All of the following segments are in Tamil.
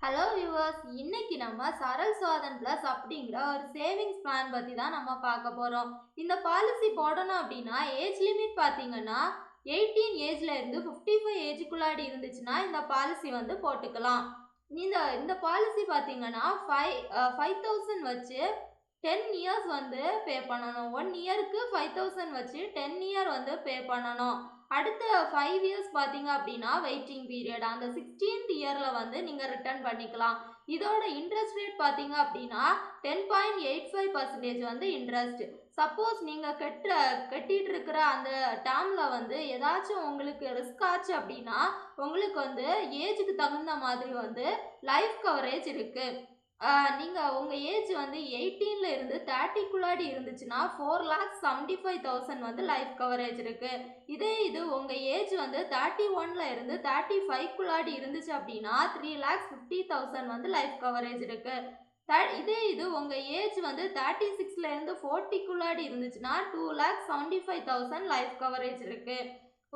ஹலோ வியூவர்ஸ், இன்னைக்கு நம்ம சரல் சாதன் பிளஸ் அப்படிங்கிற ஒரு சேவிங்ஸ் பிளான் பற்றி தான் நம்ம பார்க்க போகிறோம். இந்த பாலிசி போடணும் அப்படின்னா ஏஜ் லிமிட் பார்த்தீங்கன்னா 18 ஏஜ்ல இருந்து 55 ஏஜுக்குள்ளாடி இருந்துச்சுன்னா இந்த பாலிசி வந்து போட்டுக்கலாம். இந்த இந்த பாலிசி பார்த்தீங்கன்னா 5000 வச்சு 10 இயர்ஸ் வந்து பே பண்ணணும். 1 இயருக்கு 5000 வச்சு 10 இயர் வந்து பே பண்ணணும். அடுத்த 5 இயர்ஸ் பார்த்தீங்க அப்படின்னா வெயிட்டிங் பீரியட். அந்த 16th இயரில் வந்து நீங்கள் ரிட்டர்ன் பண்ணிக்கலாம். இதோட இன்ட்ரெஸ்ட் ரேட் பார்த்தீங்க அப்படின்னா 10.85% வந்து இன்ட்ரெஸ்ட். சப்போஸ் நீங்கள் கட்டிட்டு இருக்கிற அந்த டேர்மில் வந்து ஏதாச்சும் உங்களுக்கு ரிஸ்க் ஆச்சு அப்படின்னா உங்களுக்கு வந்து ஏஜுக்கு தகுந்த மாதிரி வந்து லைஃப் கவரேஜ் இருக்குது. நீங்கள் உங்கள் ஏஜ் வந்து 18ல இருந்து 30க்குள்ளாடி இருந்துச்சுன்னா 4,75,000 வந்து லைஃப் கவரேஜ் இருக்குது. இது உங்கள் ஏஜ் வந்து 31ல இருந்து 35க்குள்ளாடி இருந்துச்சு அப்படின்னா 3,50,000 வந்து லைஃப் கவரேஜ் இருக்குது. இது உங்கள் ஏஜ் வந்து 36ல இருந்து 40க்குள்ளாடி இருந்துச்சுன்னா 2,75,000 லைஃப் கவரேஜ் இருக்குது.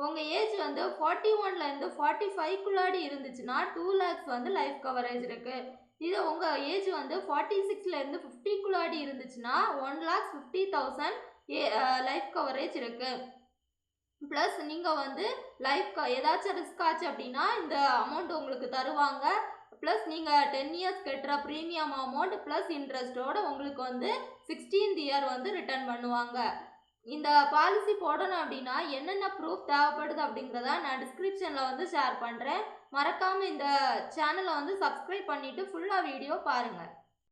உங்கள் ஏஜ் வந்து 41ல இருந்து 45க்குள்ளாடி இருந்துச்சுன்னா 2 lakhs வந்து லைஃப் கவரேஜ் இருக்குது. இது உங்கள் ஏஜ் வந்து 46ல இருந்து 50க்குள்ளாடி இருந்துச்சுன்னா 1,50,000 லைஃப் கவரேஜ் இருக்குது. ப்ளஸ் நீங்கள் வந்து ஏதாச்சும் ரிஸ்க் ஆச்சு அப்படின்னா இந்த அமௌண்ட் உங்களுக்கு தருவாங்க. ப்ளஸ் நீங்கள் 10 இயர்ஸ் கட்டுற ப்ரீமியம் அமௌண்ட் ப்ளஸ் இன்ட்ரெஸ்ட்டோட உங்களுக்கு வந்து 16th இயர் வந்து ரிட்டர்ன் பண்ணுவாங்க. இந்த பாலிசி போடணும் அப்படின்னா என்னென்ன ப்ரூஃப் தேவைப்படுது அப்படிங்கிறத நான் டிஸ்கிரிப்ஷனில் வந்து ஷேர் பண்ணுறேன். மறக்காமல் இந்த சேனலை வந்து சப்ஸ்கிரைப் பண்ணிவிட்டு ஃபுல்லாக வீடியோ பாருங்கள்.